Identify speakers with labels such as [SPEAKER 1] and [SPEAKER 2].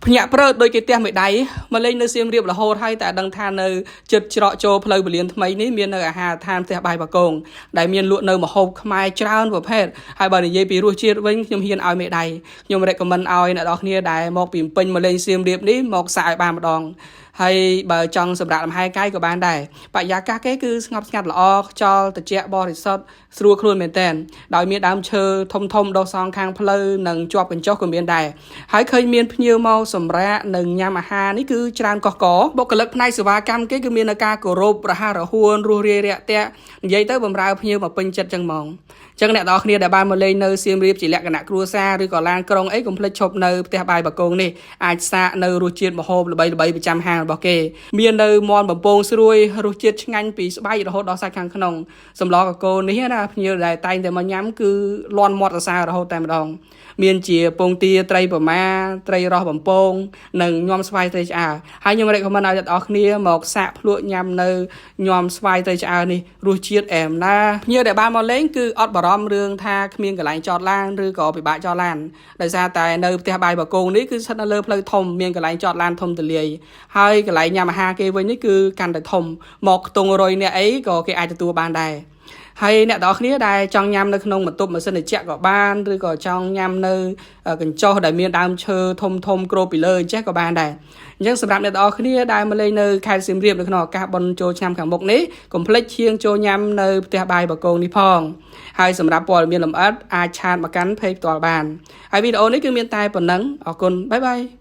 [SPEAKER 1] ភ្ញាក់ព្រឺដោយគេផ្ទះមួយដៃមកលេងនៅសៀមរាបរហូតហើយតែដឹងថានៅចិត្តច្រកចូលផ្លូវពលានថ្មីនេះមាននៅអាហារឋានផ្ទះបាយបកងដែលមានលក់នៅម្ហូបខ្មែរច្រើនប្រភេទហើយបើនិយាយពីរសជាតិវិញខ្ញុំហ៊ានឲ្យមេដៃខ្ញុំ recommend ឲ្យអ្នកនរគ្នាដែលមកពីពេញមកលេងសៀមរាបនេះមកសាកឲ្យបានម្ដងហើយបើចង់សម្រាប់លំហែកាយក៏បានដែរបរិយាកាសគេគឺស្ងប់ស្ងាត់ល្អខ្យល់ត្រជាក់បរិសុទ្ធស្រួលខ្លួនមែនតើដោយមានដើមឈើធំធំដុះសងខាងផ្លូវនិងជាប់កញ្ចុះក៏មានដែរហើយឃើញមានភ្ញៀវមកសម្រាកនិងញ៉ាំអាហារនេះគឺច្រើនកុះកបុគ្គលិកផ្នែកសេវាកម្មគេគឺមាននៅការគោរពរហ័សរហួនរស់រាយរាក់ទាក់និយាយទៅបំរើភ្ញៀវមកពេញចិត្តចឹងហ្មងចឹងអ្នកនរគ្នាដែលបានមកលេងនៅសៀមរាបជាលក្ខណៈគ្រួសារឬក៏ឡានក្រុងអីកុំភ្លេចឈប់នៅផ្ទះបាយបកងនេះអាចសាកនៅរសជាតិម្ហូបល្បីៗប្រចាំហាងរបស់គេមាននៅមាន់បំពងស្រួយរសជាតិឆ្ងាញ់ពីស្បែករហូតដល់សាច់ខាងក្នុងសម្លកកូននេះណាភ្ញៀវដែលតែងតែមកញ៉ាំគឺលាន់មាត់សរសើររហូតតែម្ដងមានជាពងទាត្រីប្រម៉ាត្រីរស់បំពងនិងញ៉ាំស្វាយត្រីឆ្អើរហើយខ្ញុំ recommend ឲ្យអ្នកនរគ្នាមកសាកភ្លក់ញ៉ាំនៅញ៉ាំស្វាយត្រីឆ្អើរនេះរសជាតិអែមណាភ្ញៀវដែលបានមកលេងគឺអត់បារម្ភរឿងថាគ្មានកន្លែងចតឡានឬក៏ពិបាកចតឡានដោយសារតែនៅផ្ទះបាយបកងនេះគឺស្ថិតនៅលើផ្លូវធំមានកន្លែងចតឡានធំទូលាយហើយកន្លែងញ៉ាំអាហារគេវិញនេះគឺកាន់តែធំមកខ្ទង់100នាក់អីក៏គេអាចទទួលបានដែរហើយអ្នកនរគ្នាដែលចង់ញ៉ាំនៅក្នុងបន្ទប់ម៉ាស៊ីនត្រជាក់ក៏បានឬក៏ចង់ញ៉ាំនៅកញ្ចុះដែលមានដើមឈើធំធំគ្របពីលើអញ្ចេះក៏បានដែរអញ្ចឹងសម្រាប់អ្នកនរគ្នាដែលមកលេងនៅខេត្តសៀមរាបនៅក្នុងឱកាសបុណ្យចូលឆ្នាំខាងមុខនេះកុំភ្លេចឈៀងចូលញ៉ាំនៅផ្ទះបាយបកងនេះផងហើយសម្រាប់ព័ត៌មានលម្អិតអាចឆាតមកកាន់ page ផ្ទាល់បានហើយវីដេអូនេះគឺមានតែប៉ុណ្ណឹងអរគុណបាយបាយ